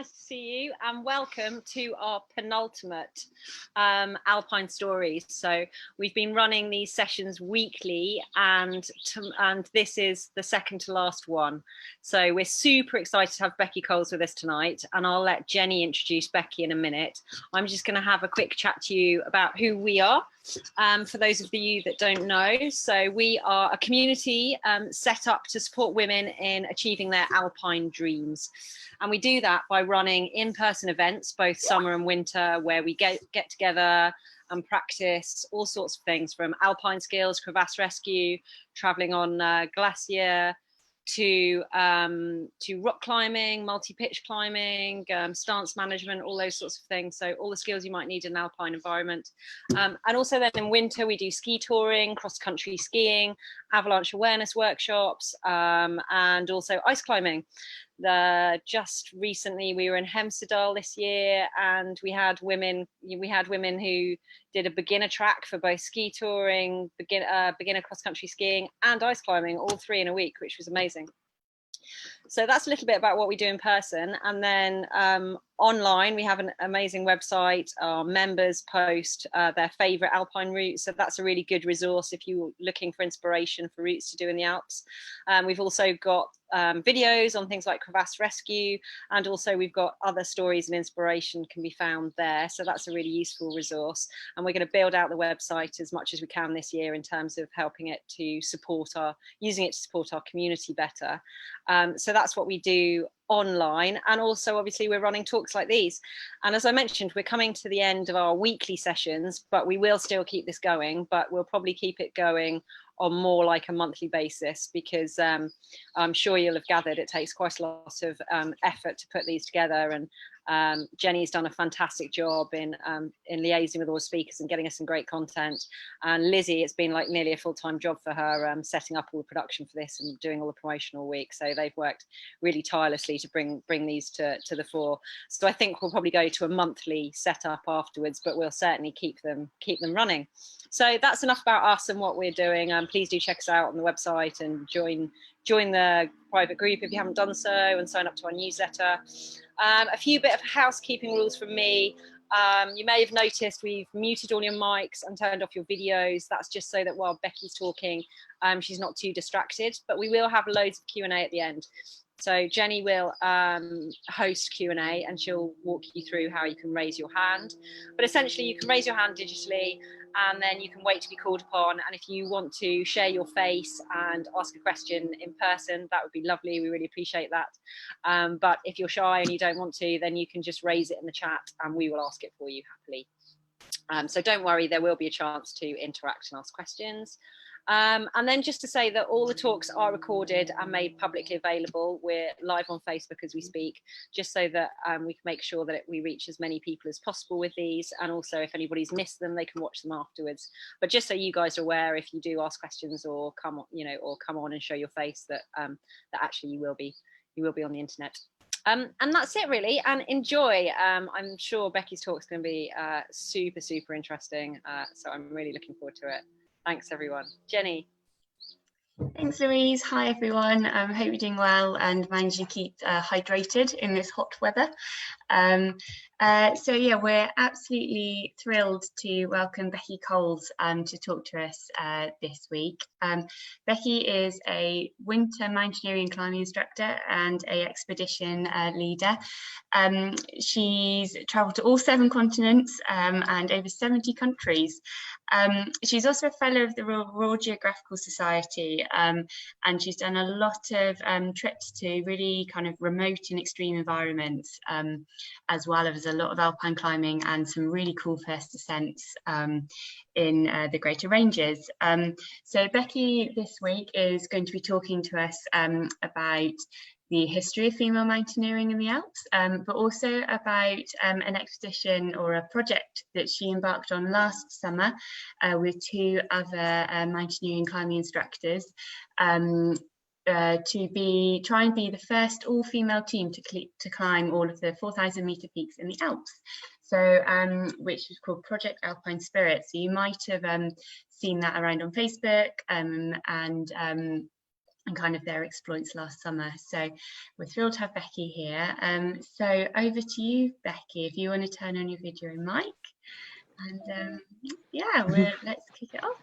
nice to see you, and welcome to our penultimate Alpine Stories. So we've been running these sessions weekly, and this is the second to last one. So we're super excited to have Becky Coles with us tonight, and I'll let Jenny introduce Becky in a minute. I'm just going to have a quick chat to you about who we are. For those of you that don't know, so we are a community set up to support women in achieving their alpine dreams, and we do that by running in-person events, both summer and winter, where we get together and practice all sorts of things, from alpine skills, crevasse rescue, traveling on glacier, to rock climbing, multi-pitch climbing, stance management, all those sorts of things. So all the skills you might need in an alpine environment. And also then in winter, we do ski touring, cross-country skiing, avalanche awareness workshops, and also ice climbing. Just recently we were in Hemsedal this year, and we had women who did a beginner track for both ski touring, beginner cross-country skiing and ice climbing, all three in a week, which was amazing. So that's a little bit about what we do in person. And then online, we have an amazing website. Our members post their favorite alpine routes. So that's a really good resource if you're looking for inspiration for routes to do in the Alps. We've also got videos on things like crevasse rescue, and also we've got other stories and inspiration can be found there. So that's a really useful resource. And we're going to build out the website as much as we can this year in terms of helping it to using it to support our community better. So that's what we do online, and also obviously we're running talks like these. And as I mentioned, we're coming to the end of our weekly sessions, but we will still keep this going, but we'll probably keep it going on more like a monthly basis, because I'm sure you'll have gathered it takes quite a lot of effort to put these together, and Jenny's done a fantastic job in liaising with all the speakers and getting us some great content. And Lizzie, it's been like nearly a full-time job for her, setting up all the production for this and doing all the promotional week. So they've worked really tirelessly to bring these to the fore. So I think we'll probably go to a monthly setup afterwards, but we'll certainly keep them running. So that's enough about us and what we're doing. Please do check us out on the website and join the private group if you haven't done so, and sign up to our newsletter. A few bit of housekeeping rules from me. You may have noticed we've muted all your mics and turned off your videos. That's just so that while Becky's talking, she's not too distracted, but we will have loads of Q&A at the end. So Jenny will host Q&A, and she'll walk you through how you can raise your hand. But essentially you can raise your hand digitally, and then you can wait to be called upon. And if you want to share your face and ask a question in person, that would be lovely. We really appreciate that. But if you're shy and you don't want to, then you can just raise it in the chat and we will ask it for you happily. So don't worry, there will be a chance to interact and ask questions. And then just to say that all the talks are recorded and made publicly available. We're live on Facebook as we speak, just so that we can make sure that we reach as many people as possible with these. And also if anybody's missed them, they can watch them afterwards. But just so you guys are aware, if you do ask questions or come on and show your face, that that actually you will be on the internet. And that's it really, and enjoy. I'm sure Becky's talk is going to be super interesting, so I'm really looking forward to it. Thanks everyone. Jenny. Thanks Louise. Hi everyone. Hope you're doing well and manage to keep hydrated in this hot weather. So yeah, we're absolutely thrilled to welcome Becky Coles to talk to us this week. Becky is a winter mountaineering and climbing instructor and a expedition leader. She's travelled to all 7 continents and over 70 countries. She's also a fellow of the Royal Geographical Society, and she's done a lot of trips to really kind of remote and extreme environments, as well as a lot of alpine climbing and some really cool first ascents in the Greater Ranges. So Becky this week is going to be talking to us about the history of female mountaineering in the Alps, but also about an expedition or a project that she embarked on last summer with 2 other mountaineering climbing instructors to try and be the first all-female team to climb all of the 4,000 meter peaks in the Alps. So which is called Project Alpine Spirit. So you might have seen that around on Facebook, and kind of their exploits last summer. So we're thrilled to have Becky here. So over to you, Becky, if you want to turn on your video and mic. And yeah, let's kick it off.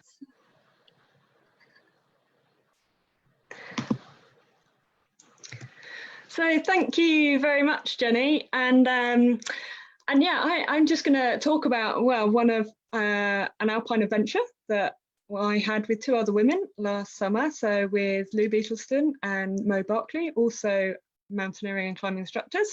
So thank you very much, Jenny. And yeah, I'm just going to talk about, well, one of an alpine adventure that I had with two other women last summer. So with Lou Beetleston and Mo Barkley, also mountaineering and climbing instructors,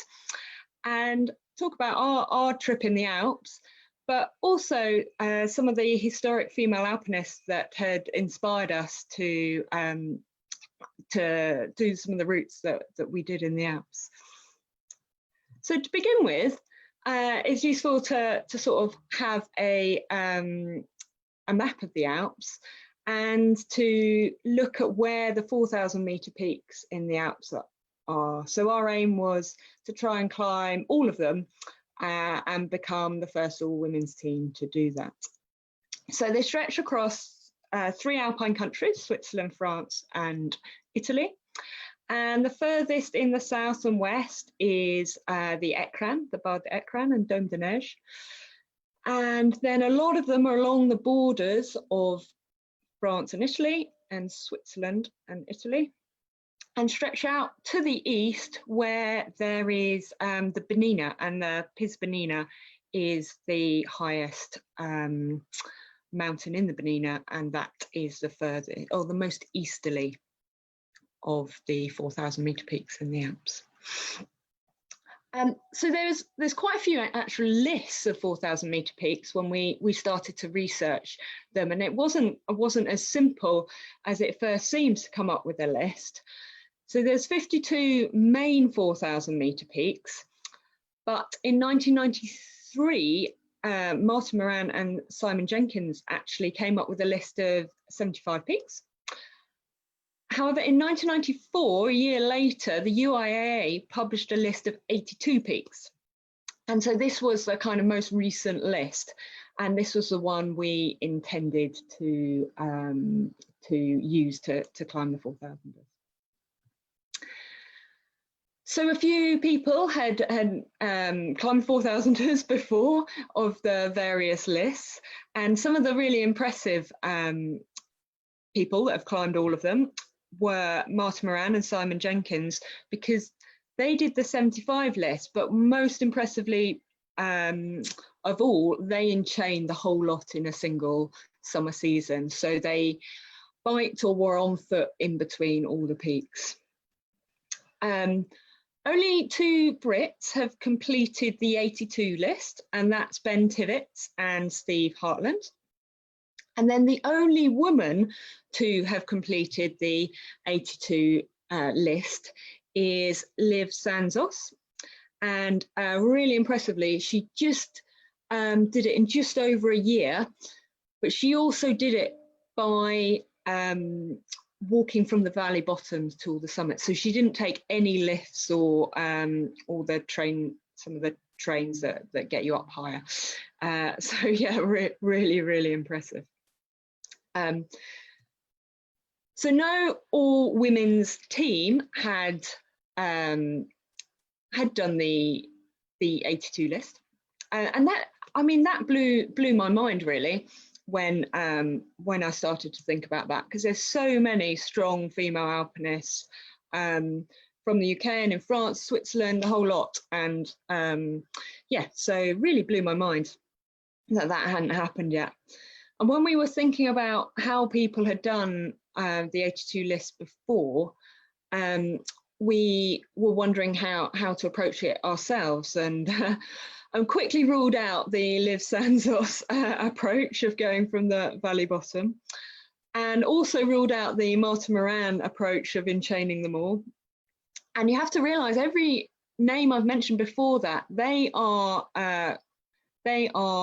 and talk about our trip in the Alps, but also some of the historic female alpinists that had inspired us to do some of the routes that we did in the Alps. So to begin with, it's useful to sort of have a map of the Alps and to look at where the 4,000 meter peaks in the Alps are. So our aim was to try and climb all of them and become the first all-women's team to do that. So they stretch across 3 alpine countries, Switzerland, France and Italy. And the furthest in the south and west is the Écran, the Barre d'Écran and Dôme de Neige. And then a lot of them are along the borders of France and Italy and Switzerland and Italy, and stretch out to the east where there is the Bernina, and the Piz Bernina is the highest mountain in the Bernina, and that is the furthest or the most easterly of the 4,000 meter peaks in the Alps. So there's quite a few actual lists of 4,000 meter peaks when we started to research them, and it wasn't as simple as it first seems to come up with a list. So there's 52 main 4,000 meter peaks, but in 1993 Martin Moran and Simon Jenkins actually came up with a list of 75 peaks. However, in 1994, a year later, the UIAA published a list of 82 peaks. And so this was the kind of most recent list. And this was the one we intended to use to climb the 4,000. So a few people had climbed 4,000ers before of the various lists. And some of the really impressive people that have climbed all of them were Martin Moran and Simon Jenkins, because they did the 75 list, but most impressively of all, they enchained the whole lot in a single summer season. So they biked or were on foot in between all the peaks. Only 2 Brits have completed the 82 list, and that's Ben Tivitz and Steve Hartland. And then the only woman to have completed the 82 list is Liv Sanzos. And really impressively, she just did it in just over a year, but she also did it by walking from the valley bottoms to all the summits. So she didn't take any lifts or the some of the trains that get you up higher. So yeah, really, really impressive. So no all women's team had done the 82 list, and that, I mean, that blew my mind really when I started to think about that, because there's so many strong female alpinists from the UK and in France, Switzerland, the whole lot, and yeah, so really blew my mind that hadn't happened yet. And when we were thinking about how people had done the 82 list before, we were wondering how to approach it ourselves, and quickly ruled out the Liv Sanzos approach of going from the valley bottom, and also ruled out the Martin Moran approach of enchaining them all. And you have to realise every name I've mentioned before that, they are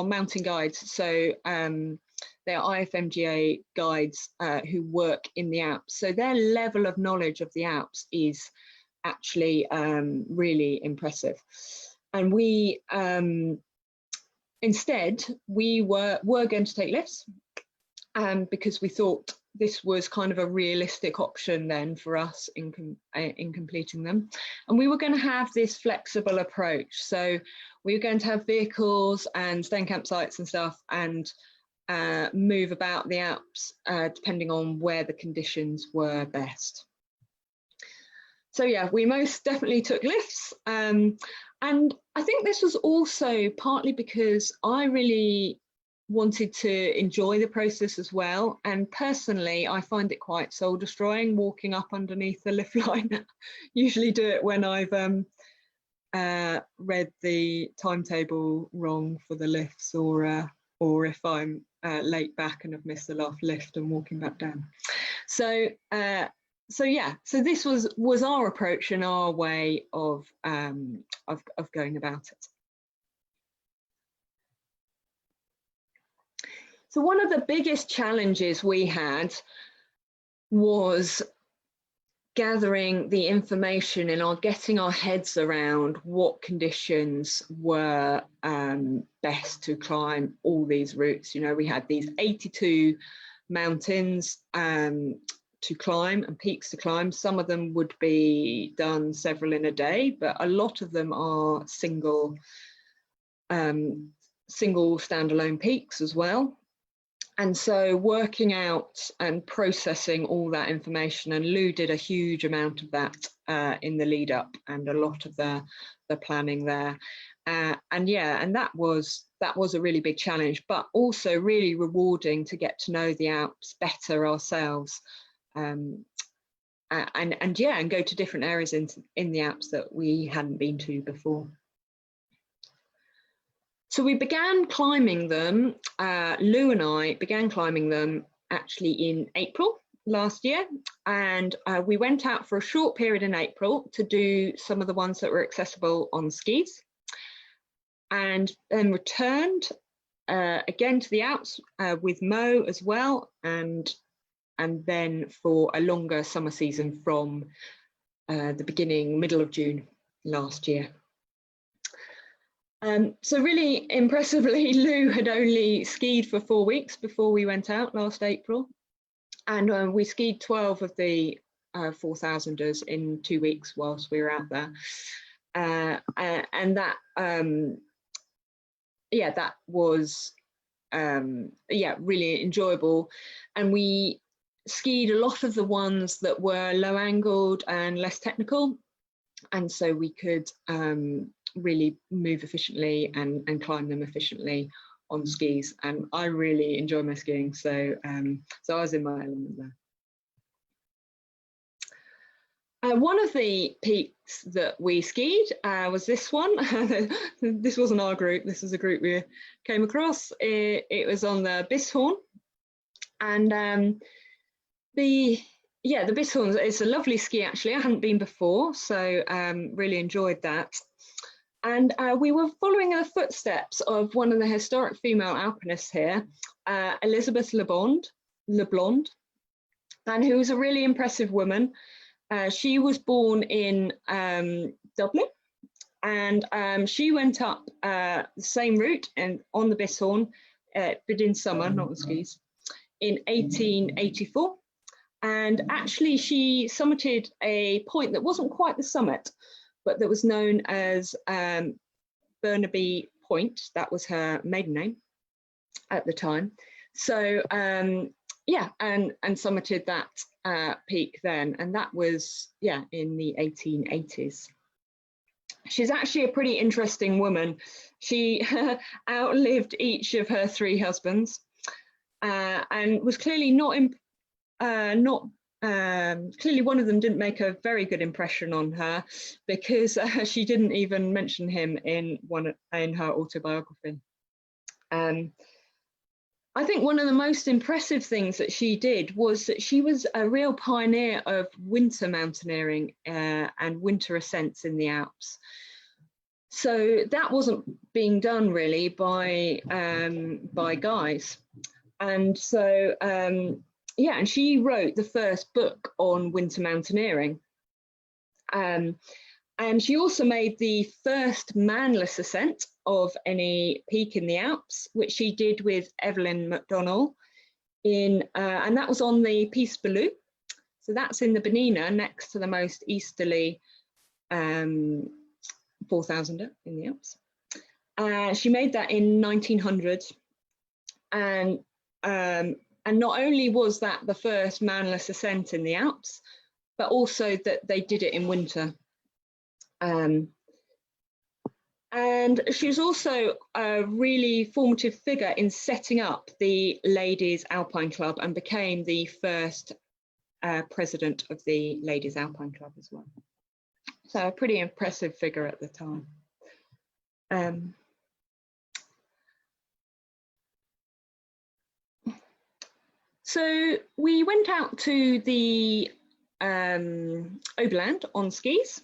mountain guides. So they are IFMGA guides who work in the Alps. So their level of knowledge of the Alps is actually really impressive. And we instead we were going to take lifts because we thought this was kind of a realistic option then for us in completing them. And we were going to have this flexible approach. So we were going to have vehicles and staying campsites and stuff, and move about the Alps depending on where the conditions were best. So yeah, we most definitely took lifts. And I think this was also partly because I really wanted to enjoy the process as well. And personally, I find it quite soul destroying walking up underneath the lift line. Usually do it when I've read the timetable wrong for the lifts, or if I'm late back and have missed the last lift and walking back down. So yeah, so this was our approach and our way of going about it. So one of the biggest challenges we had was gathering the information and getting our heads around what conditions were best to climb all these routes. You know, we had these 82 mountains to climb and peaks to climb. Some of them would be done several in a day, but a lot of them are single standalone peaks as well. And so working out and processing all that information, and Lou did a huge amount of that in the lead up and a lot of the planning there. And that was a really big challenge, but also really rewarding to get to know the Alps better ourselves. And go to different areas in the Alps that we hadn't been to before. So we began climbing them, Lou and I began climbing them actually in April last year, and we went out for a short period in April to do some of the ones that were accessible on skis, and then returned again to the Alps with Mo as well, and then for a longer summer season from the middle of June last year. So really impressively, Lou had only skied for 4 weeks before we went out last April, and we skied 12 of the 4,000ers in 2 weeks whilst we were out there, and that that was really enjoyable. And we skied a lot of the ones that were low angled and less technical, and so we could really move efficiently and climb them efficiently on skis. And I really enjoy my skiing, so I was in my element there. One of the peaks that we skied was this one. This wasn't our group, this was a group we came across. It was on the Bisshorn, and the Bisshorn is a lovely ski actually. I hadn't been before, so really enjoyed that. And we were following the footsteps of one of the historic female alpinists here, Elizabeth LeBlond, and who was a really impressive woman. She was born in Dublin, and she went up the same route and on the Bisshorn, but in summer, not on skis, in 1884. And actually she summited a point that wasn't quite the summit, but that was known as Burnaby Point. That was her maiden name at the time. So and summited that peak then, and that was in the 1880s. She's actually a pretty interesting woman. She outlived each of her 3 husbands, and was clearly clearly one of them didn't make a very good impression on her, because she didn't even mention him in her autobiography. I think one of the most impressive things that she did was that she was a real pioneer of winter mountaineering and winter ascents in the Alps. So that wasn't being done really by guys, and so and she wrote the first book on winter mountaineering. And she also made the first manless ascent of any peak in the Alps, which she did with Evelyn McDonnell and that was on the Piste Belou. So that's in the Bernina, next to the most easterly 4000er in the Alps. She made that in 1900, and not only was that the first manless ascent in the Alps, but also that they did it in winter. And she was also a really formative figure in setting up the Ladies Alpine Club and became the first president of the Ladies Alpine Club as well. So a pretty impressive figure at the time. So we went out to the Oberland on skis,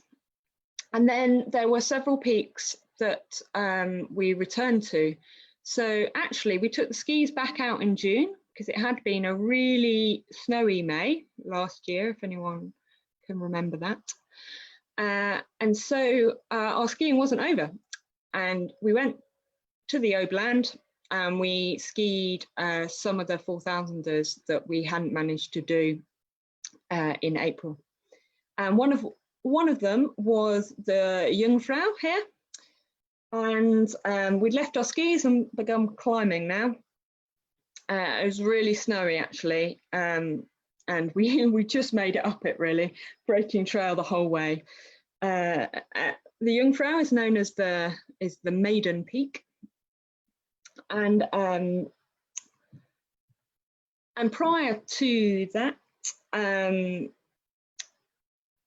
and then there were several peaks that we returned to. So actually we took the skis back out in June because it had been a really snowy May last year, if anyone can remember that. And so our skiing wasn't over, and we went to the Oberland and we skied some of the 4000ers that we hadn't managed to do in April. And one of them was the Jungfrau here, and we'd left our skis and begun climbing now. It was really snowy actually, and we just made it up it really, breaking trail the whole way. The Jungfrau is known as the Maiden Peak, and prior to that,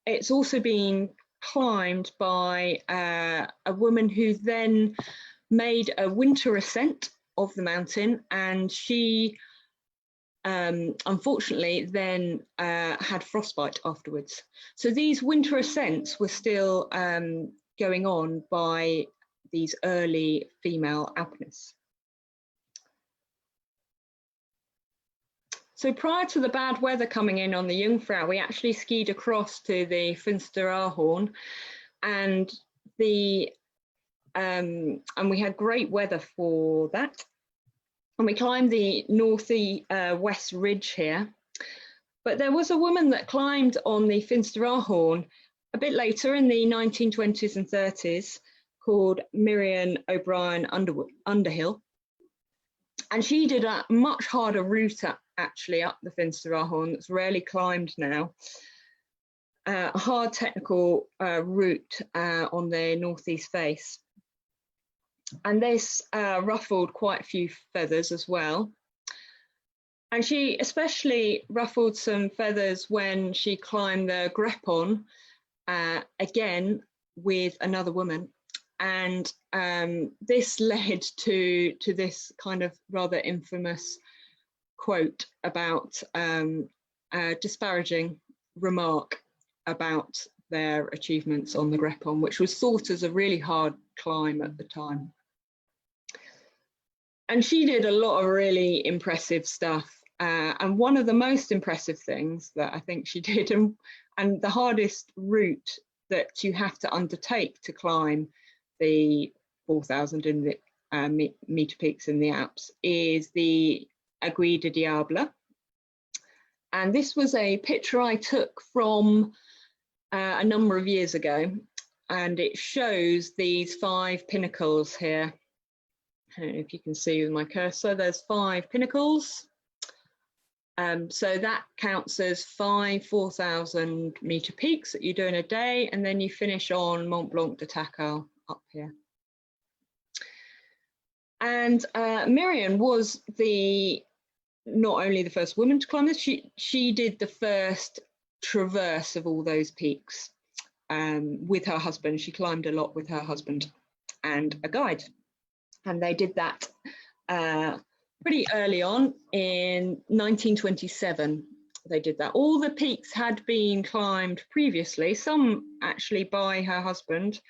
it's also been climbed by a woman who then made a winter ascent of the mountain, and she unfortunately then had frostbite afterwards. So these winter ascents were still going on by these early female alpinists. So prior to the bad weather coming in on the Jungfrau, we actually skied across to the Finsteraarhorn, and we had great weather for that. And we climbed the northwest ridge here. But there was a woman that climbed on the Finsteraarhorn a bit later in the 1920s and 30s called Miriam O'Brien Underhill. And she did a much harder route actually up the Finsteraarhorn that's rarely climbed now. A hard technical route on the northeast face. And this ruffled quite a few feathers as well. And she especially ruffled some feathers when she climbed the Grepon, again with another woman. And this led to this kind of rather infamous quote about a disparaging remark about their achievements on the Grepon, which was thought as a really hard climb at the time. And she did a lot of really impressive stuff. And one of the most impressive things that I think she did, and the hardest route that you have to undertake to climb the 4,000 in the meter peaks in the Alps, is the Aiguille du Diable. And this was a picture I took from a number of years ago, and it shows these 5 pinnacles here. I don't know if you can see with my cursor, there's 5 pinnacles. So that counts as 5 4,000 meter peaks that you do in a day, and then you finish on Mont Blanc de Tacal up here. And Miriam was not only the first woman to climb this, she did the first traverse of all those peaks with her husband. She climbed a lot with her husband and a guide. And they did that pretty early on in 1927. They did that. All the peaks had been climbed previously, some actually by her husband,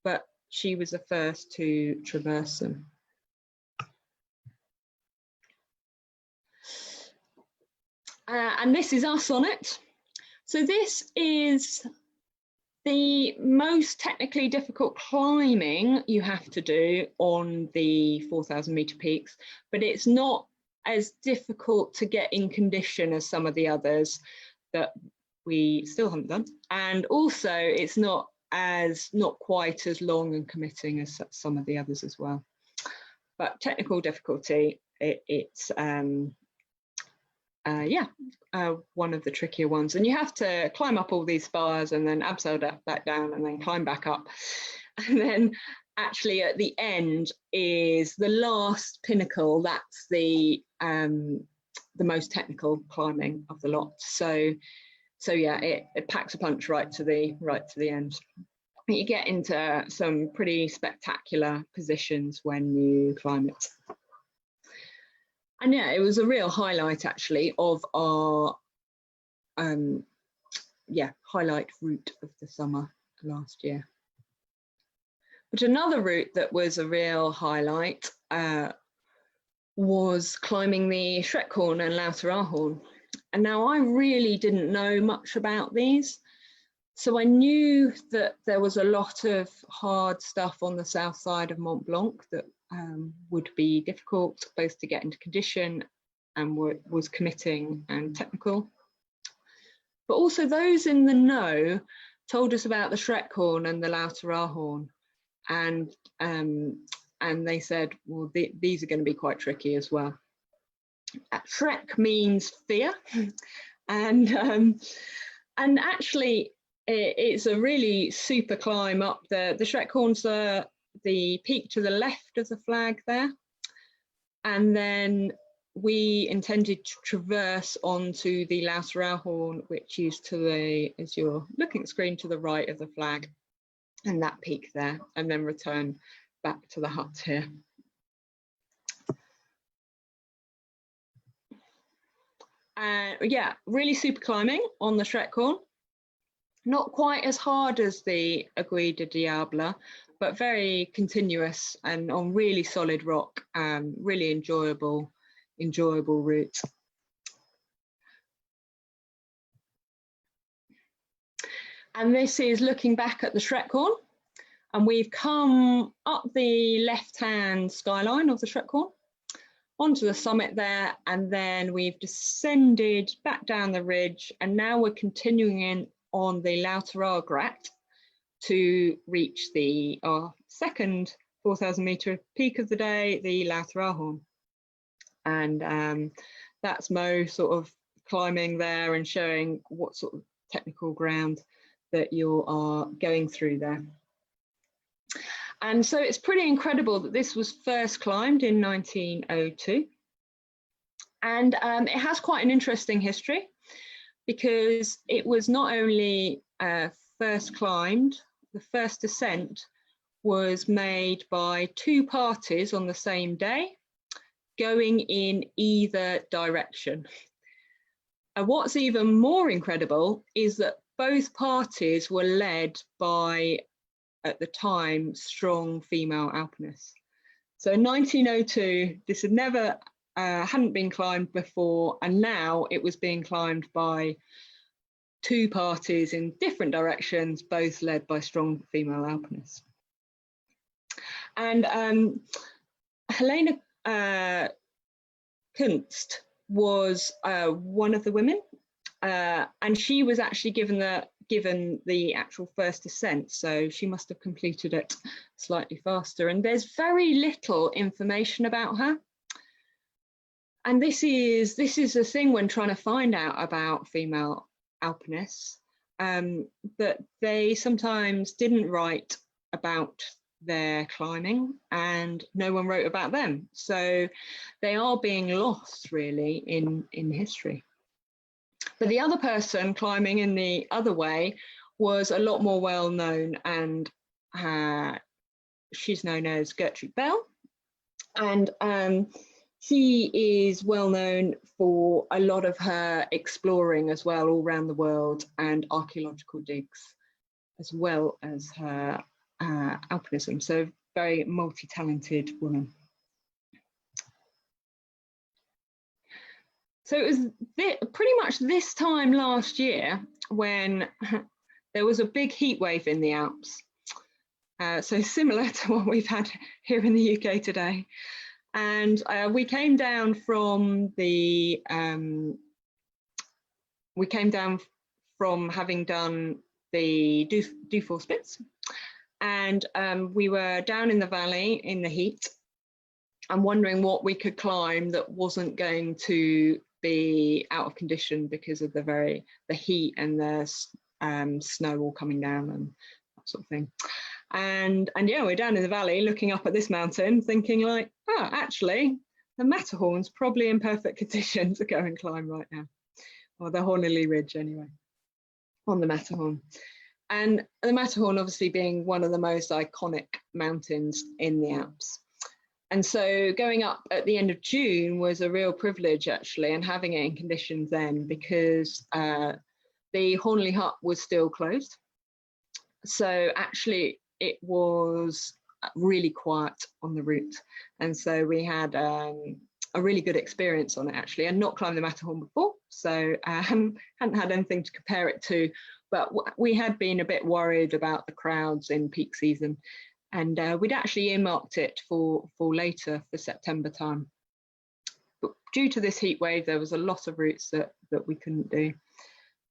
but she was the first to traverse them. And this is us on it. So this is the most technically difficult climbing you have to do on the 4,000 meter peaks, but it's not as difficult to get in condition as some of the others that we still haven't done, and also it's not quite as long and committing as some of the others as well. But technical difficulty, it's one of the trickier ones, and you have to climb up all these spires and then abseil back down and then climb back up, and then actually at the end is the last pinnacle. That's the most technical climbing of the lot. So yeah, it packs a punch right to the end. You get into some pretty spectacular positions when you climb it. And yeah, it was a real highlight actually of our highlight route of the summer last year. But another route that was a real highlight was climbing the Schreckhorn and Lauterahorn. And now I really didn't know much about these. So I knew that there was a lot of hard stuff on the south side of Mont Blanc that would be difficult both to get into condition and was committing and technical. But also those in the know told us about the Schreckhorn and the Lauterahorn, and they said, well, these are going to be quite tricky as well. Schreck means fear, and actually it's a really super climb up there. The Schreckhorn's the peak to the left of the flag there, and then we intended to traverse onto the Lauterahorn, which is to the, as you're looking at the screen, to the right of the flag, and that peak there, and then return back to the hut here. Yeah, really super climbing on the Schreckhorn. Not quite as hard as the Aiguille du Diable, but very continuous and on really solid rock. Really enjoyable route. And this is looking back at the Schreckhorn, and we've come up the left-hand skyline of the Schreckhorn onto the summit there, and then we've descended back down the ridge, and now we're continuing in on the Lauteragrat to reach our second 4,000 metre peak of the day, the Lauterahorn. And that's Mo sort of climbing there and showing what sort of technical ground that you are going through there. And so it's pretty incredible that this was first climbed in 1902. And it has quite an interesting history, because it was not only first climbed, the first ascent was made by two parties on the same day, going in either direction. And what's even more incredible is that both parties were led by, at the time, strong female alpinists. So in 1902, this had never hadn't been climbed before, and now it was being climbed by two parties in different directions, both led by strong female alpinists. And Helena Kunst was one of the women, and she was actually given the actual first ascent, so she must have completed it slightly faster. And there's very little information about her. And this is the thing when trying to find out about female alpinists, that they sometimes didn't write about their climbing, and no one wrote about them. So they are being lost really in history. But the other person climbing in the other way was a lot more well known, and she's known as Gertrude Bell. And she is well known for a lot of her exploring as well, all around the world, and archaeological digs, as well as her alpinism. So very multi-talented woman. So it was pretty much this time last year when there was a big heat wave in the Alps. So similar to what we've had here in the UK today. And we came down from the having done the Dufour Spitz, and we were down in the valley in the heat and wondering what we could climb that wasn't going to be out of condition because of the heat and the snow all coming down and that sort of thing. And yeah, we're down in the valley looking up at this mountain thinking like, oh, actually the Matterhorn's probably in perfect condition to go and climb right now, or the Hornley Ridge anyway, on the Matterhorn. And the Matterhorn obviously being one of the most iconic mountains in the Alps. And so going up at the end of June was a real privilege actually, and having it in conditions then, because the Hornley Hut was still closed. So actually it was really quiet on the route. And so we had a really good experience on it actually, and not climbed the Matterhorn before. So hadn't had anything to compare it to, but we had been a bit worried about the crowds in peak season. And we'd actually earmarked it for later, for September time. But due to this heat wave, there was a lot of routes that we couldn't do.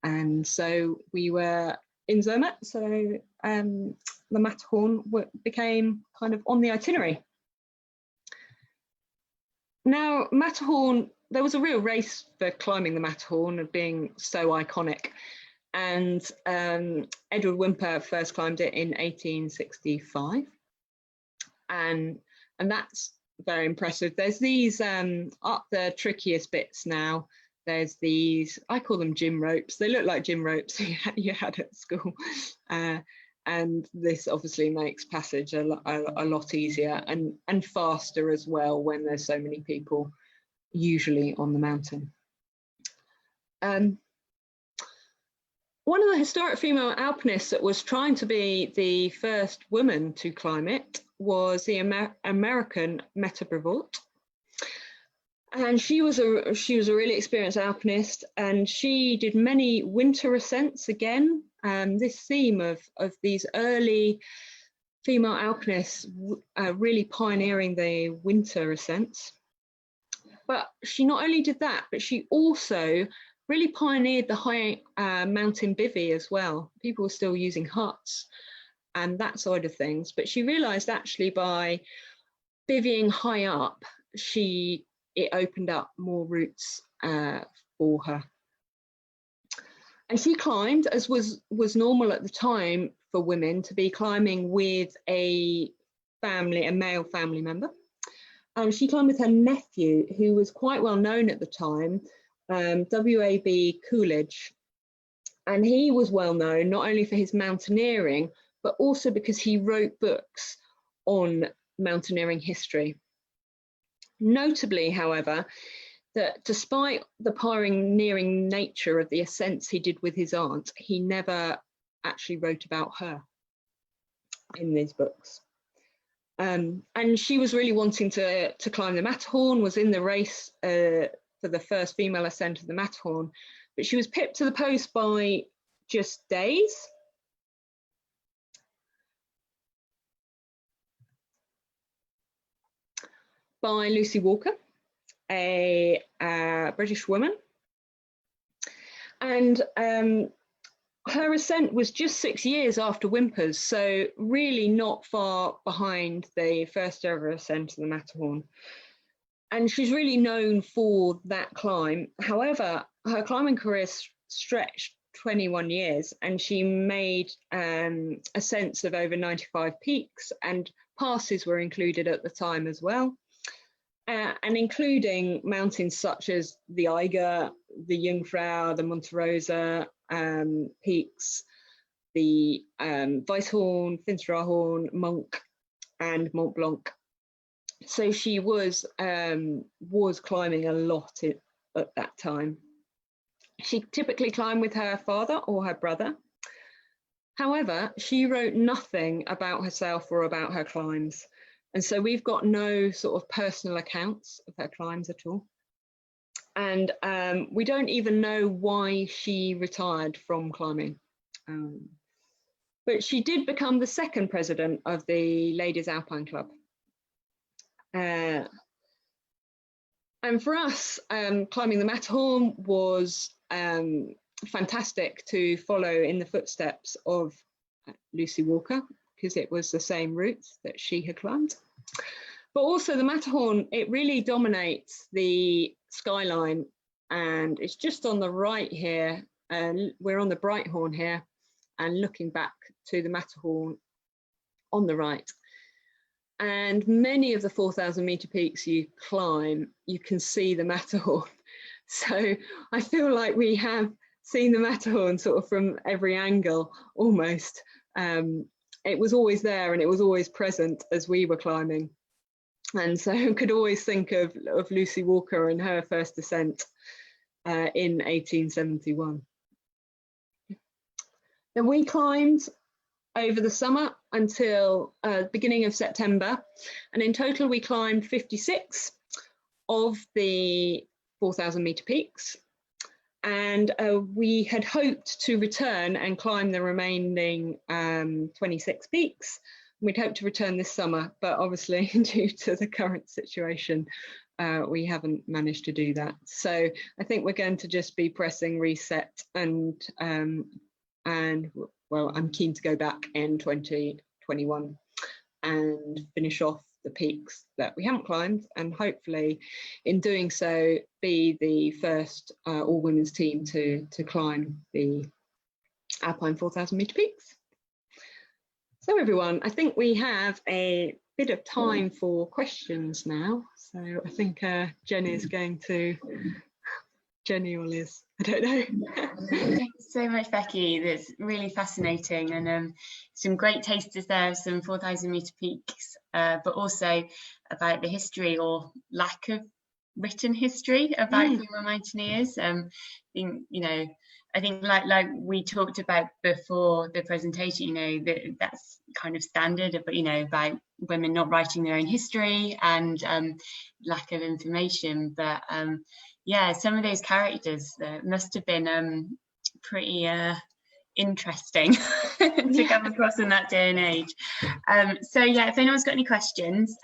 And so we were in Zermatt, so the Matterhorn became kind of on the itinerary. Now, Matterhorn, there was a real race for climbing the Matterhorn of being so iconic. And Edward Whymper first climbed it in 1865, and that's very impressive. There's these up the trickiest bits now. There's these, I call them gym ropes. They look like gym ropes you had at school, and this obviously makes passage a lot easier and faster as well when there's so many people usually on the mountain. One of the historic female alpinists that was trying to be the first woman to climb it was the American Meta Brevoort. And she was a really experienced alpinist, and she did many winter ascents again. This theme of these early female alpinists really pioneering the winter ascents. But she not only did that, but she also really pioneered the high mountain bivvy as well. People were still using huts and that side of things, but she realized actually by bivvying high up, it opened up more routes for her. And she climbed, as was normal at the time for women, to be climbing with a male family member. And she climbed with her nephew, who was quite well known at the time, WAAC Coolidge, and he was well known not only for his mountaineering but also because he wrote books on mountaineering history. Notably, however, that despite the pioneering nature of the ascents he did with his aunt, he never actually wrote about her in these books. And she was really wanting to climb the Matterhorn, was in the race for the first female ascent of the Matterhorn, but she was pipped to the post by just days. By Lucy Walker, a British woman. And her ascent was just 6 years after Whymper's, so really not far behind the first ever ascent of the Matterhorn. And she's really known for that climb. However, her climbing career stretched 21 years, and she made ascents of over 95 peaks, and passes were included at the time as well. And including mountains such as the Eiger, the Jungfrau, the Monte Rosa peaks, the Weisshorn, Finsteraarhorn, Monk, and Mont Blanc. So she was climbing a lot at that time. She typically climbed with her father or her brother. However, she wrote nothing about herself or about her climbs. And so we've got no sort of personal accounts of her climbs at all. And we don't even know why she retired from climbing. But she did become the second president of the Ladies Alpine Club. And for us, climbing the Matterhorn was fantastic to follow in the footsteps of Lucy Walker, because it was the same route that she had climbed. But also the Matterhorn, it really dominates the skyline, and it's just on the right here. We're on the Brighthorn here and looking back to the Matterhorn on the right. And many of the 4,000 meter peaks you climb, you can see the Matterhorn. So I feel like we have seen the Matterhorn sort of from every angle almost. It was always there and it was always present as we were climbing. And so I could always think of Lucy Walker and her first ascent in 1871. Then we climbed over the summer until beginning of September, and in total we climbed 56 of the 4,000 meter peaks, and we had hoped to return and climb the remaining 26 peaks. We'd hoped to return this summer, but obviously due to the current situation we haven't managed to do that. So I think we're going to just be pressing reset, and well, I'm keen to go back in 2021 and finish off the peaks that we haven't climbed, and hopefully in doing so be the first all women's team to climb the Alpine 4,000 meter peaks. So everyone, I think we have a bit of time for questions now. So I think Jenny is going to, Jenny or Liz, I don't know. Thanks so much, Becky. That's really fascinating, and some great tasters there, some 4,000 meter peaks, but also about the history or lack of written history about female mountaineers. I think like we talked about before the presentation, that's kind of standard, but about women not writing their own history and lack of information. But yeah, some of those characters must have been pretty interesting to come across in that day and age. So yeah, if anyone's got any questions,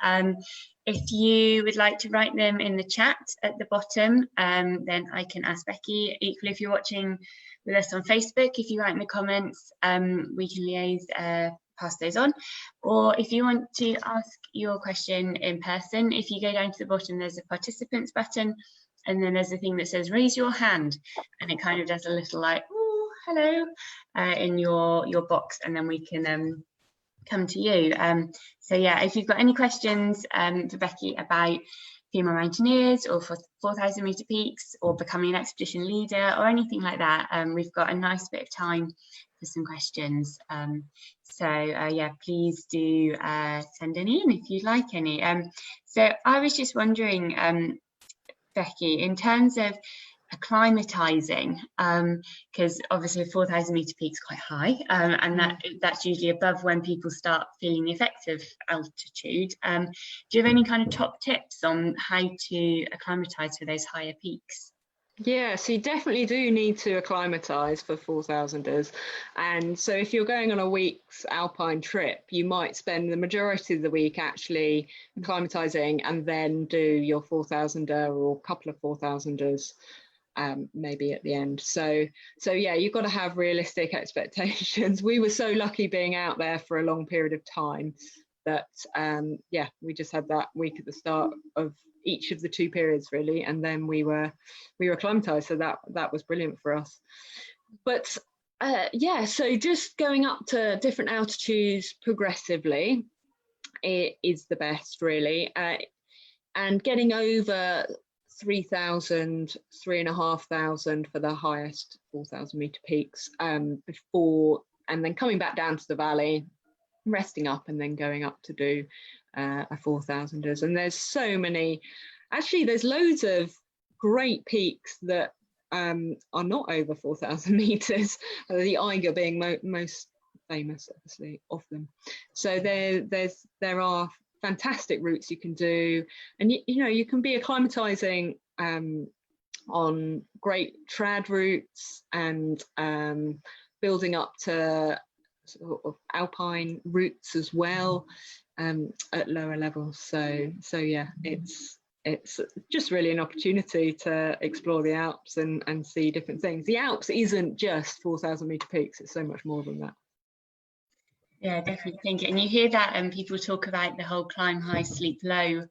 if you would like to write them in the chat at the bottom, then I can ask Becky. Equally, if you're watching with us on Facebook, if you write in the comments, we can liaise, pass those on. Or if you want to ask your question in person, if you go down to the bottom, there's a participants button, and then there's a thing that says raise your hand, and it kind of does a little like, oh, hello, in your box, and then we can come to you. So yeah, if you've got any questions for Becky about female mountaineers or for 4,000 meter peaks or becoming an expedition leader or anything like that, we've got a nice bit of time for some questions. So yeah, please do send any in if you'd like any. So I was just wondering, Becky, in terms of acclimatizing, because obviously 4,000 meter peak is quite high, and that's usually above when people start feeling the effects of altitude. Do you have any kind of top tips on how to acclimatize for those higher peaks? Yeah, so you definitely do need to acclimatise for 4,000ers. And so if you're going on a week's alpine trip, you might spend the majority of the week actually acclimatising and then do your 4,000er or a couple of 4,000ers maybe at the end. So yeah, you've got to have realistic expectations. We were so lucky being out there for a long period of time that yeah, we just had that week at the start of each of the two periods really, and then we were acclimatized, so that was brilliant for us. But yeah, so just going up to different altitudes progressively is the best really, and getting over 3,000, 3,500 for the highest 4,000 meter peaks before, and then coming back down to the valley, resting up, and then going up to do a 4,000ers. And there's so many, actually there's loads of great peaks that are not over 4,000 meters, the Eiger being most famous obviously of them. So there are fantastic routes you can do, and you know, you can be acclimatizing on great trad routes and building up to sort of alpine routes as well at lower levels. So yeah, it's it's just really an opportunity to explore the Alps and see different things. The Alps isn't just 4,000 metre peaks, it's so much more than that. Yeah, definitely think it. And you hear that and people talk about the whole climb high, sleep low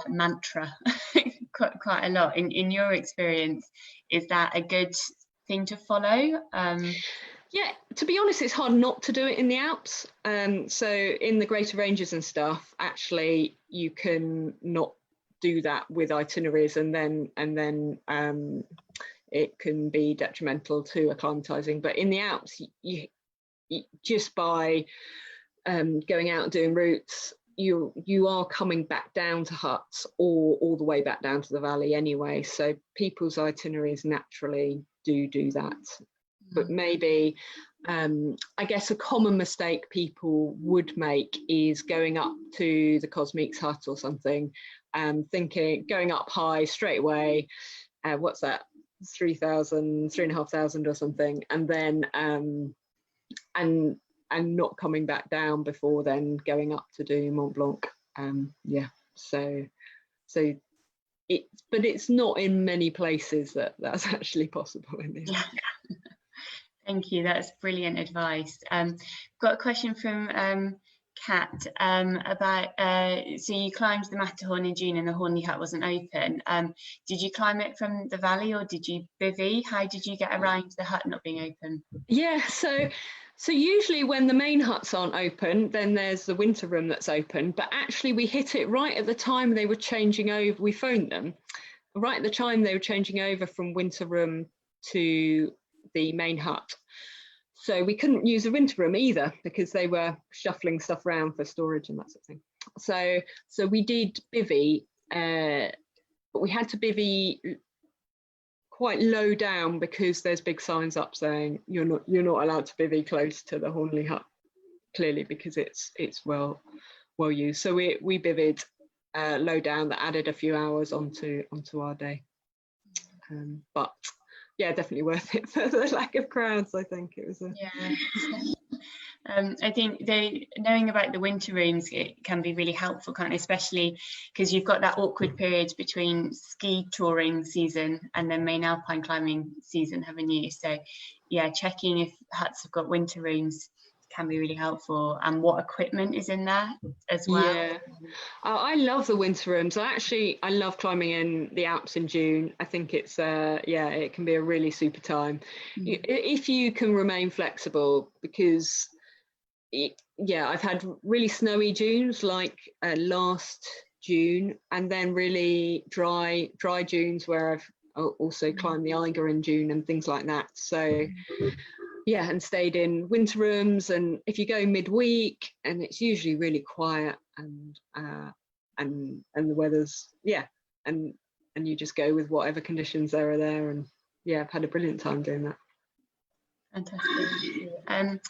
mantra quite a lot. In your experience, is that a good thing to follow? Yeah, to be honest, it's hard not to do it in the Alps. So in the greater ranges and stuff, actually, you can not do that with itineraries, and then it can be detrimental to acclimatizing. But in the Alps, you just by going out and doing routes, you are coming back down to huts or all the way back down to the valley anyway. So people's itineraries naturally do that. But maybe, I guess a common mistake people would make is going up to the Cosmiques hut or something, thinking going up high straight away, what's that, 3,000, 3,500 or something, and then and not coming back down before then going up to do Mont Blanc. Yeah, so but it's not in many places that's actually possible in the Alps. Thank you, that's brilliant advice. Got a question from Kat about, so you climbed the Matterhorn in June and the Hornley hut wasn't open. Did you climb it from the valley or did you bivvy? How did you get around the hut not being open? Yeah, so usually when the main huts aren't open, then there's the winter room that's open, but actually we hit it right at the time they were changing over. We phoned them right at the time they were changing over from winter room to the main hut. So we couldn't use the winter room either because they were shuffling stuff around for storage and that sort of thing. So we did bivvy, but we had to bivvy quite low down because there's big signs up saying you're not allowed to bivvy close to the Hornley hut, clearly because it's well used. So we bivvied low down. That added a few hours onto our day, but yeah, definitely worth it for the lack of crowds. I think it was I think knowing about the winter rooms, it can be really helpful, can't it? Especially because you've got that awkward period between ski touring season and then main alpine climbing season, haven't you? So yeah, checking if huts have got winter rooms can be really helpful, and what equipment is in there as well. Yeah, I love the winter rooms. I love climbing in the Alps in June. I think it's it can be a really super time if you can remain flexible, because I've had really snowy Junes like last June, and then really dry Junes where I've also climbed the Eiger in June and things like that. So yeah, and stayed in winter rooms, and if you go midweek and it's usually really quiet and the weather's and you just go with whatever conditions there are there, and I've had a brilliant time doing that. Fantastic.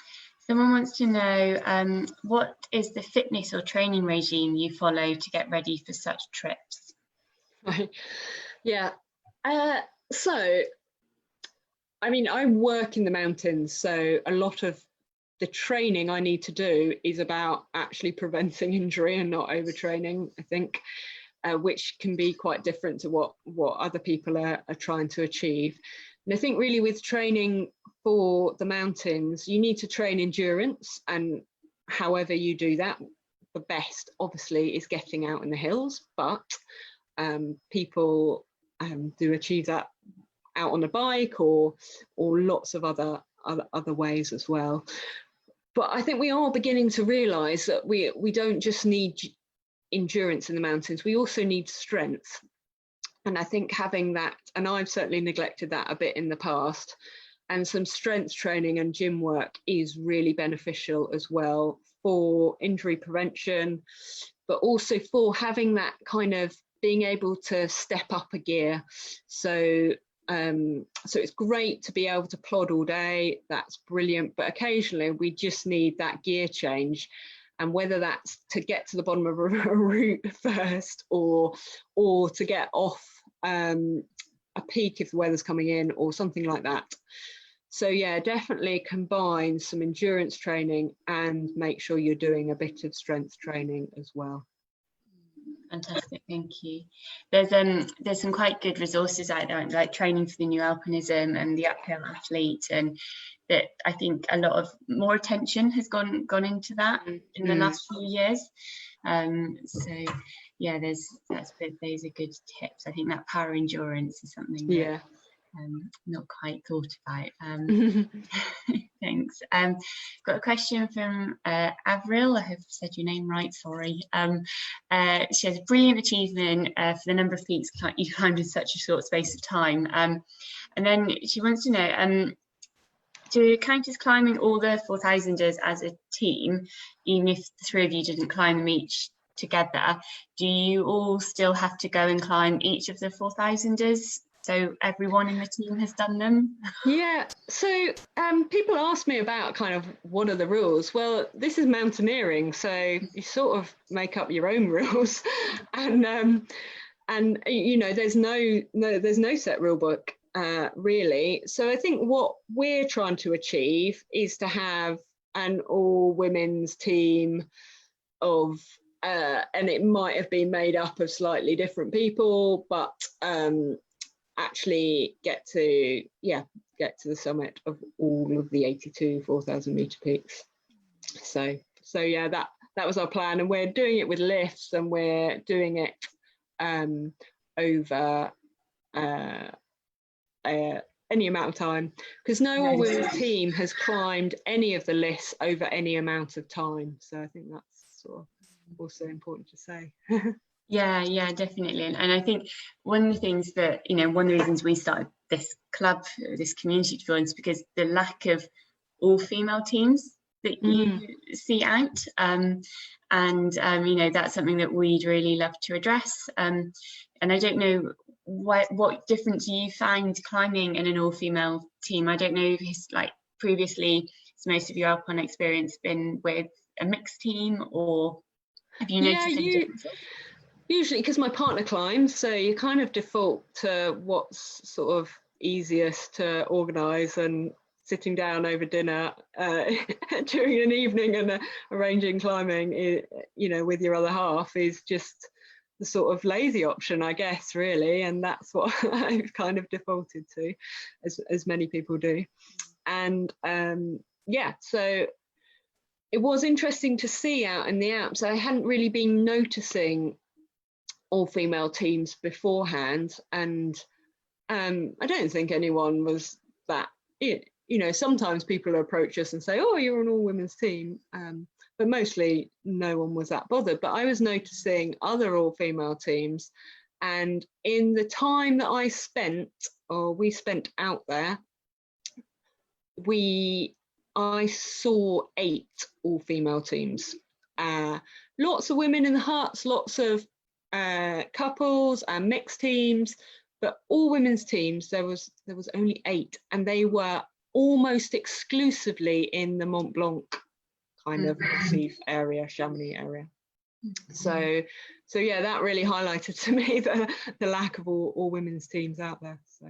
Someone wants to know what is the fitness or training regime you follow to get ready for such trips? Right. Yeah, so I mean, I work in the mountains, so a lot of the training I need to do is about actually preventing injury and not overtraining, I think, which can be quite different to what other people are trying to achieve. And I think really with training for the mountains, you need to train endurance, and however you do that, the best obviously is getting out in the hills, but people do achieve that out on a bike or lots of other ways as well. But I think we are beginning to realise that we don't just need endurance in the mountains, we also need strength. And I think having that, and I've certainly neglected that a bit in the past, and some strength training and gym work is really beneficial as well for injury prevention, but also for having that kind of being able to step up a gear. So it's great to be able to plod all day, that's brilliant, but occasionally we just need that gear change, and whether that's to get to the bottom of a route first or to get off a peak if the weather's coming in or something like that. So yeah, definitely combine some endurance training and make sure you're doing a bit of strength training as well. Fantastic, thank you. There's some quite good resources out there, like Training for the New Alpinism and the Uphill Athlete, and that I think a lot of more attention has gone into that in the last few years. So yeah, those are good tips. I think that power endurance is something that not quite thought about. Thanks. Got a question from Avril. I hope I said your name right, sorry. She has brilliant achievement for the number of peaks you climbed in such a short space of time. And then she wants to know, do count as climbing all the 4,000ers as a team, even if the three of you didn't climb them each together? Do you all still have to go and climb each of the 4,000ers? So everyone in the team has done them? Yeah, so people ask me about kind of what are the rules. Well, this is mountaineering, so you sort of make up your own rules, and you know, there's no set rule book really. So I think what we're trying to achieve is to have an all women's team of and it might have been made up of slightly different people, but actually get to the summit of all of the 82 4,000 meter peaks. So yeah, that was our plan, and we're doing it with lifts, and we're doing it over any amount of time, because no all-women's team has climbed any of the lists over any amount of time. So I think that's sort of also important to say. Yeah, definitely. And I think one of the things that, you know, one of the reasons we started this club, this community to join, is because the lack of all-female teams that you see out. And you know, that's something that we'd really love to address. And I don't know what difference you find climbing in an all-female team. I don't know if, like, previously, has most of your Alpine experience been with a mixed team, or have you noticed any differences? Usually, because my partner climbs, so you kind of default to what's sort of easiest to organise, and sitting down over dinner during an evening and arranging climbing, you know, with your other half is just the sort of lazy option, I guess, really. And that's what I've kind of defaulted to, as many people do. And yeah, so it was interesting to see out in the Alps. I hadn't really been noticing all-female teams beforehand, and I don't think anyone was that, you know, sometimes people approach us and say, oh, you're an all-women's team, but mostly no one was that bothered. But I was noticing other all-female teams, and in the time that we spent out there, I saw 8 all-female teams, lots of women in the huts, lots of couples and mixed teams, but all women's teams there was only 8, and they were almost exclusively in the Mont Blanc kind of Massif area, Chamonix area. So yeah, that really highlighted to me the lack of all women's teams out there. So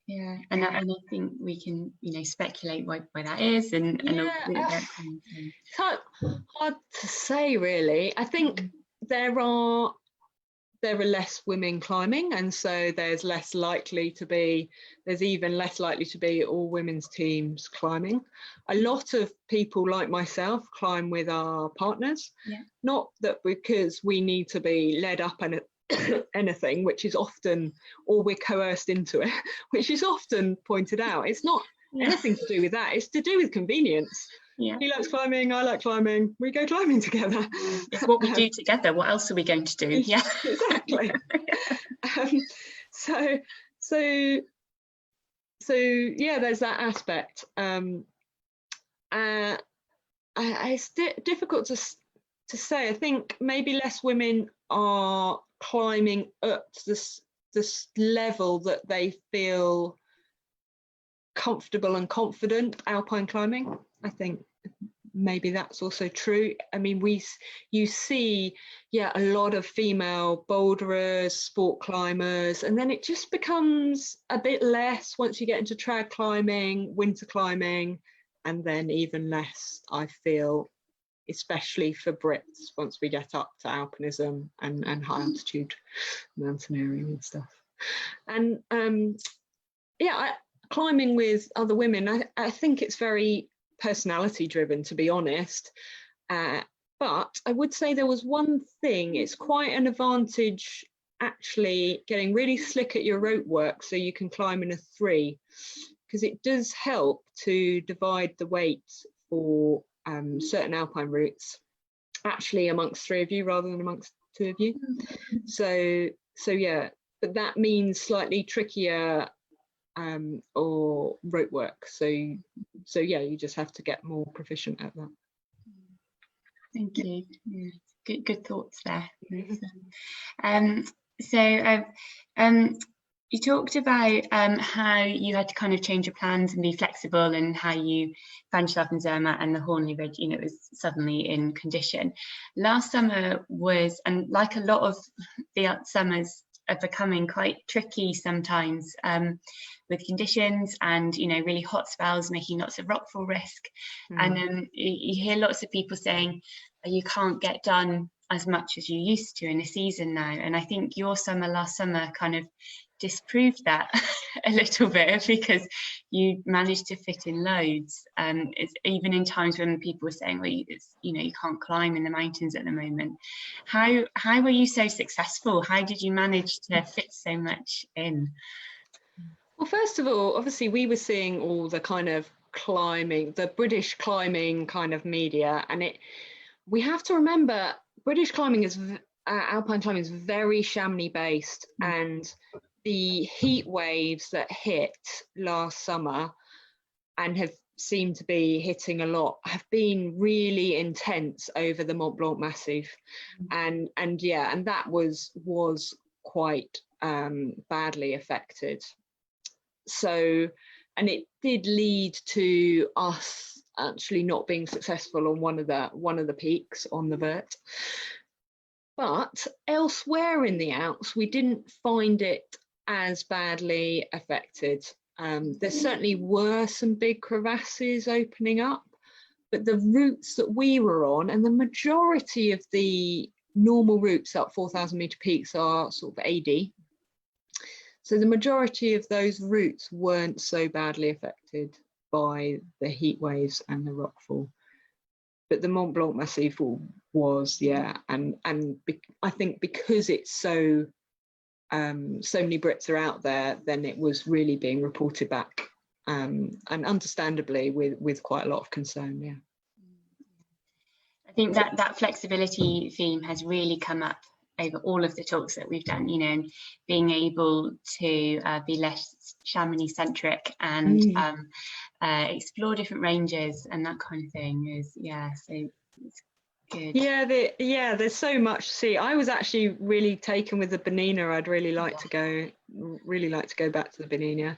yeah, and I think we can, you know, speculate why that is, and it's hard to say really. I think there are less women climbing, and so there's even less likely to be all women's teams climbing. A lot of people like myself climb with our partners, not that because we need to be led up and anything, which is often, or we're coerced into it, which is often pointed out. It's not anything to do with that, it's to do with convenience. He likes climbing, I like climbing, we go climbing together. It's what we do together. What else are we going to do? Yeah, exactly. So yeah, there's that aspect. It's difficult to say. I think maybe less women are climbing up this level that they feel comfortable and confident alpine climbing. I think maybe that's also true. I mean, you see a lot of female boulderers, sport climbers, and then it just becomes a bit less once you get into trad climbing, winter climbing, and then even less, I feel, especially for Brits once we get up to alpinism and high altitude mountaineering and stuff. And climbing with other women, I think it's very personality driven, to be honest. But I would say there was one thing, it's quite an advantage actually getting really slick at your rope work so you can climb in a 3, because it does help to divide the weight for certain alpine routes actually amongst 3 of you rather than amongst 2 of you. So yeah, but that means slightly trickier or rope work. So yeah, you just have to get more proficient at that. Thank you. Yeah, good thoughts there. So you talked about how you had to kind of change your plans and be flexible, and how you found yourself in Zermatt and the Hornley Ridge, it was suddenly in condition. Last summer was, and like a lot of the summers, are becoming quite tricky sometimes with conditions and really hot spells making lots of rockfall risk. And you hear lots of people saying you can't get done as much as you used to in a season now, and I think your summer last summer kind of disproved that a little bit, because you managed to fit in loads, it's even in times when people were saying, well, you can't climb in the mountains at the moment. How were you so successful? How did you manage to fit so much in? Well, first of all, obviously we were seeing all the kind of climbing, the British climbing kind of media, and we have to remember British climbing is alpine climbing is very Chamonix based, and the heat waves that hit last summer and have seemed to be hitting a lot have been really intense over the Mont Blanc Massif, and that was quite badly affected. So, and it did lead to us actually not being successful on one of the peaks on the vert. But elsewhere in the Alps, we didn't find it as badly affected. There certainly were some big crevasses opening up, but the routes that we were on, and the majority of the normal routes up 4,000 meter peaks are sort of AD. So the majority of those routes weren't so badly affected by the heat waves and the rockfall. But the Mont Blanc Massif was, and I think because it's so many Brits are out there, then it was really being reported back, and understandably with quite a lot of concern. Yeah, I think that flexibility theme has really come up over all of the talks that we've done, and being able to be less Chamonix centric and explore different ranges and that kind of thing is, so it's good. There's so much to see. I was actually really taken with the Bernina. I'd really like to go back to the Bernina.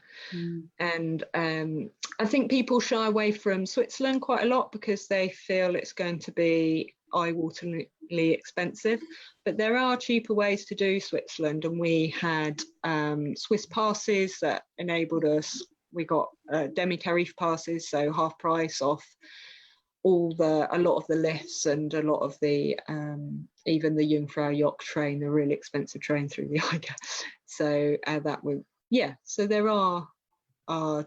And I think people shy away from Switzerland quite a lot because they feel it's going to be eye-wateringly expensive, but there are cheaper ways to do Switzerland, and we had Swiss passes that enabled us. We got demi-tarif passes, so half price off a lot of the lifts and a lot of the even the Jungfrau Joch train, the really expensive train through the Eiger. So that would so there are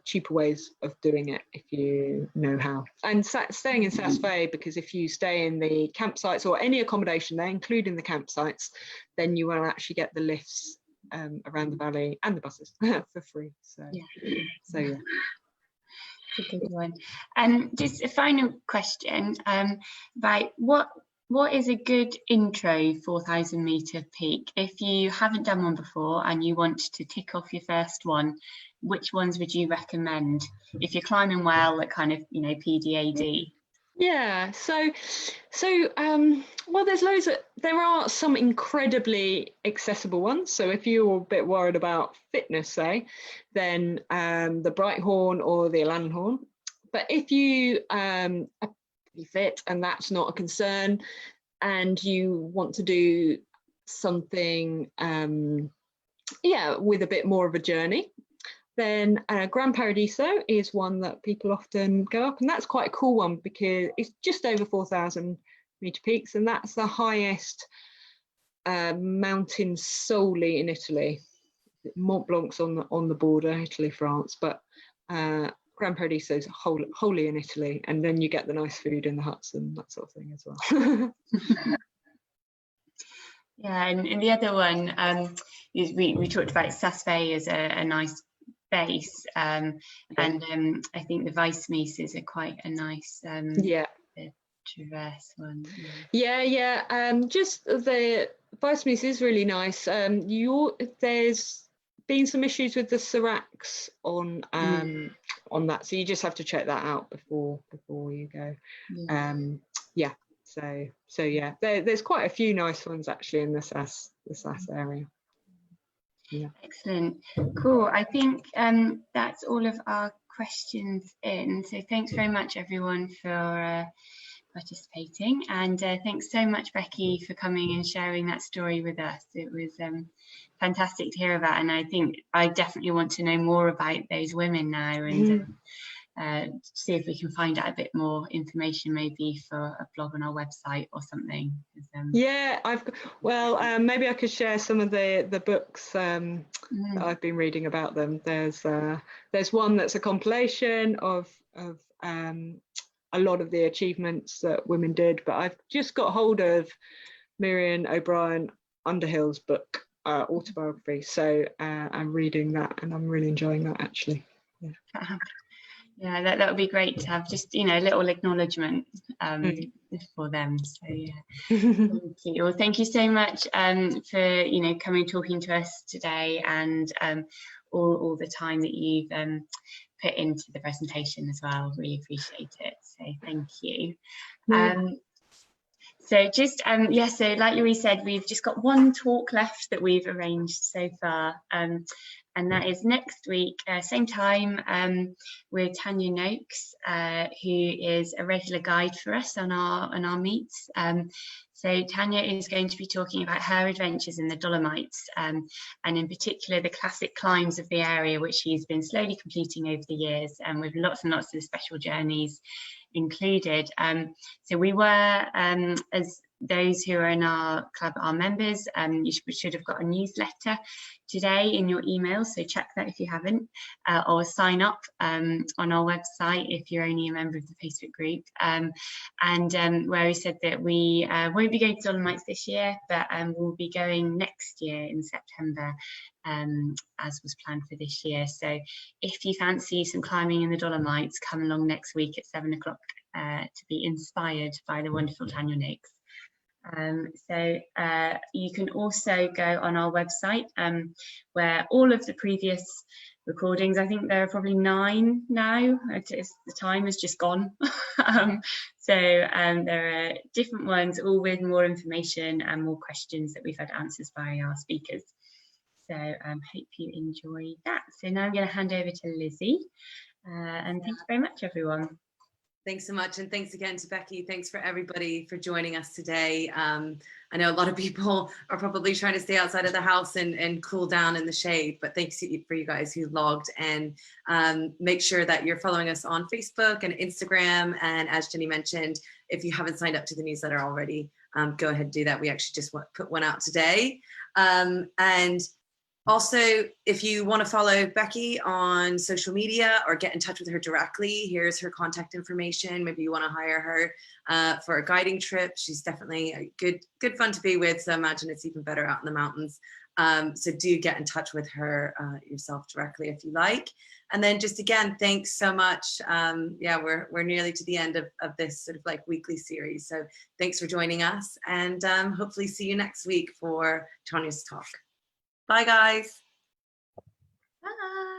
cheaper ways of doing it if you know how. And staying in Saas-Fee, because if you stay in the campsites or any accommodation there, including the campsites, then you will actually get the lifts around the valley and the buses for free. So yeah. A good one. And just a final question about what is a good intro 4,000 meter peak? If you haven't done one before and you want to tick off your first one, which ones would you recommend if you're climbing well at kind of PDAD? Yeah, so well, there are some incredibly accessible ones. So if you're a bit worried about fitness, say, then the Breithorn or the Alanhorn. But if you are fit and that's not a concern, and you want to do something with a bit more of a journey, Then Gran Paradiso is one that people often go up, and that's quite a cool one because it's just over 4,000 meter peaks, and that's the highest mountain solely in Italy. Mont Blanc's on the border, Italy, France, but Gran Paradiso is wholly in Italy, and then you get the nice food in the huts and that sort of thing as well. Yeah, and the other one, we talked about Sasve as a nice base, and I think the Weissmies are quite a nice traverse one. Just the Weissmies is really nice. There's been some issues with the Seracs on that, so you just have to check that out before you go. So yeah, there's quite a few nice ones actually in the Sass area. Yeah. Excellent, cool. I think that's all of our questions in. So thanks very much everyone for participating, and thanks so much Becky for coming and sharing that story with us. It was fantastic to hear about, and I think I definitely want to know more about those women now, and see if we can find out a bit more information, maybe for a blog on our website or something. Maybe I could share some of the books that I've been reading about them. There's one that's a compilation of a lot of the achievements that women did, but I've just got hold of Miriam O'Brien Underhill's book, autobiography, so I'm reading that and I'm really enjoying that actually. Yeah, that would be great to have, just a little acknowledgement for them. So yeah, thank you. Well, thank you so much for coming and talking to us today, and all the time that you've put into the presentation as well. Really appreciate it. So thank you. So just so like Louise said, we've just got one talk left that we've arranged so far, and that is next week, same time, with Tanya Noakes, who is a regular guide for us on our meets. So Tanya is going to be talking about her adventures in the Dolomites, and in particular the classic climbs of the area, which she's been slowly completing over the years, and with lots and lots of special journeys included. So we were, as those who are in our club are members, you should have got a newsletter today in your email, so check that if you haven't, or sign up on our website if you're only a member of the Facebook group, and where we said that we won't be going to Dolomites this year, but we'll be going next year in September, as was planned for this year. So if you fancy some climbing in the Dolomites, come along next week at 7 o'clock to be inspired by the wonderful Tanya Noakes. So you can also go on our website, where all of the previous recordings, I think there are probably 9 now, the time has just gone. So there are different ones, all with more information and more questions that we've had answers by our speakers. So hope you enjoy that. So now I'm going to hand over to Lizzie, and thanks very much everyone. Thanks so much, and thanks again to Becky. Thanks for everybody for joining us today. I know a lot of people are probably trying to stay outside of the house and cool down in the shade, but thanks for you guys who logged, and make sure that you're following us on Facebook and Instagram, and as Jenny mentioned, if you haven't signed up to the newsletter already, go ahead and do that. We actually just put one out today. And also, if you want to follow Becky on social media or get in touch with her directly, here's her contact information. Maybe you want to hire her for a guiding trip. She's definitely a good fun to be with. So I imagine it's even better out in the mountains. So do get in touch with her yourself directly if you like. And then just again, thanks so much. Yeah, we're nearly to the end of this sort of like weekly series. So thanks for joining us, and hopefully see you next week for Tanya's talk. Bye, guys. Bye.